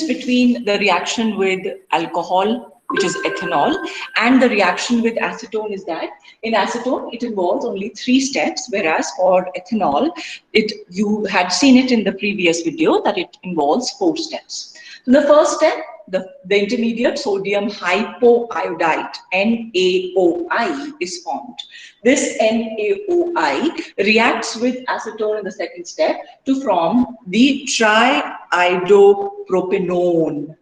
between the reaction with alcohol, which is ethanol, and the reaction with acetone is that in acetone it involves only 3 steps, whereas for ethanol, you had seen it in the previous video that it involves 4 steps. So the first step, the intermediate sodium hypoiodide, NaOI, is formed. This NaOI reacts with acetone in the second step to form the triiodopropanone.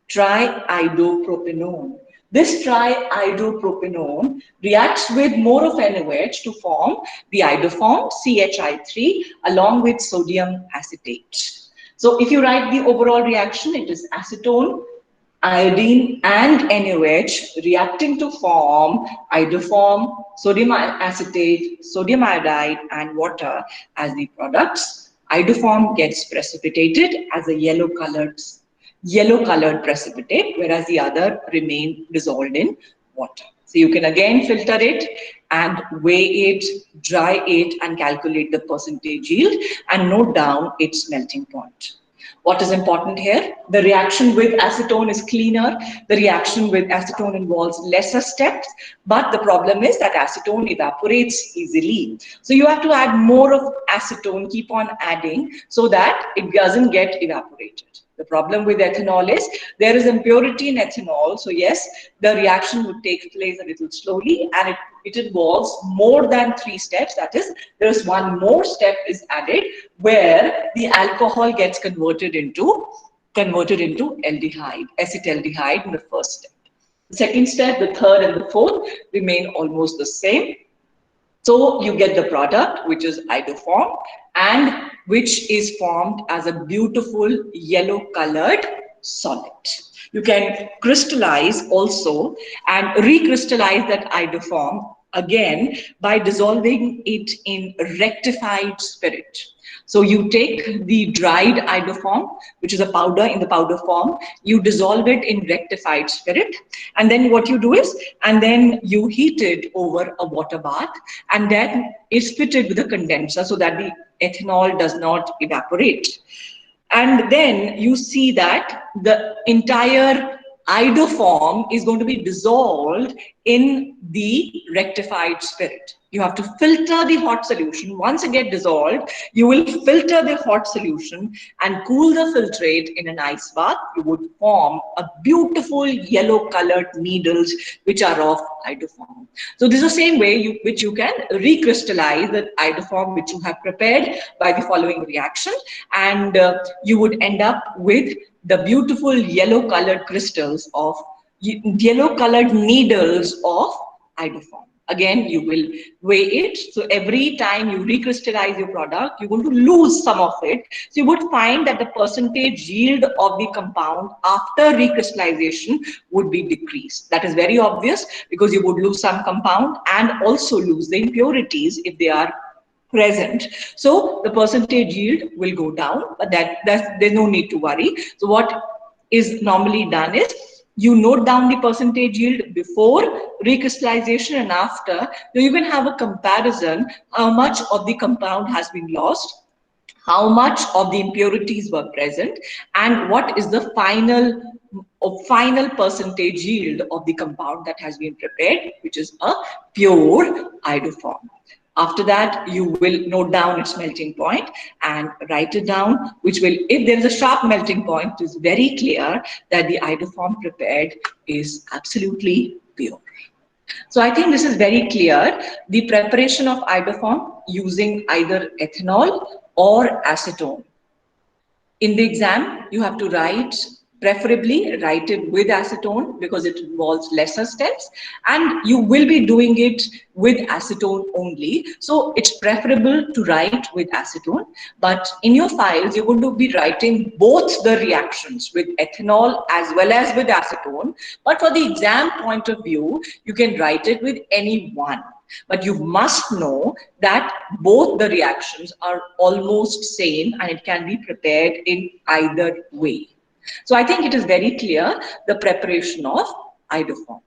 Triiodopropanone. This triiodopropanone reacts with more of NaOH to form the iodoform CHI3 along with sodium acetate. So if you write the overall reaction, it is acetone, iodine and NaOH reacting to form iodoform, sodium acetate, sodium iodide and water as the products. Iodoform gets precipitated as a yellow-colored precipitate, whereas the other remain dissolved in water. So you can again filter it and weigh it, dry it and calculate the percentage yield and note down its melting point. What is important here? The reaction with acetone is cleaner. The reaction with acetone involves lesser steps, but the problem is that acetone evaporates easily. So you have to add more of acetone, keep on adding so that it doesn't get evaporated. The problem with ethanol is there is impurity in ethanol. So yes, the reaction would take place a little slowly and it involves more than 3 steps. That is, there is one more step is added where the alcohol gets converted into aldehyde, acetaldehyde in the first step. The second step, the third and the fourth remain almost the same. So you get the product, which is iodoform and which is formed as a beautiful yellow-colored solid. You can crystallize also and recrystallize that iodoform again by dissolving it in rectified spirit. So you take the dried iodoform, which is a powder in the powder form, you dissolve it in rectified spirit, and then what you do is, and then you heat it over a water bath, and then is fitted with a condenser so that the ethanol does not evaporate. And then you see that the entire iodoform is going to be dissolved in the rectified spirit. You have to filter the hot solution. Once it gets dissolved, you will filter the hot solution and cool the filtrate in an ice bath. You would form a beautiful yellow-colored needles which are of iodoform. So this is the same way which you can recrystallize the iodoform which you have prepared by the following reaction, and you would end up with the beautiful yellow-colored crystals of yellow-colored needles of iodoform. Again, you will weigh it. So every time you recrystallize your product, you're going to lose some of it. So you would find that the percentage yield of the compound after recrystallization would be decreased. That is very obvious because you would lose some compound and also lose the impurities if they are present. So the percentage yield will go down, but there's no need to worry. So what is normally done is you note down the percentage yield before recrystallization and after. So you can have a comparison how much of the compound has been lost, how much of the impurities were present, and what is the final percentage yield of the compound that has been prepared, which is a pure iodoform. After that, you will note down its melting point and write it down, which will, if there is a sharp melting point, it is very clear that the iodoform prepared is absolutely pure. So I think this is very clear. The preparation of iodoform using either ethanol or acetone. In the exam, you have to preferably write it with acetone because it involves lesser steps, and you will be doing it with acetone only. So it's preferable to write with acetone, but in your files, you're going to be writing both the reactions with ethanol as well as with acetone. But for the exam point of view, you can write it with any one. But you must know that both the reactions are almost same and it can be prepared in either way. So I think it is very clear the preparation of iodoform.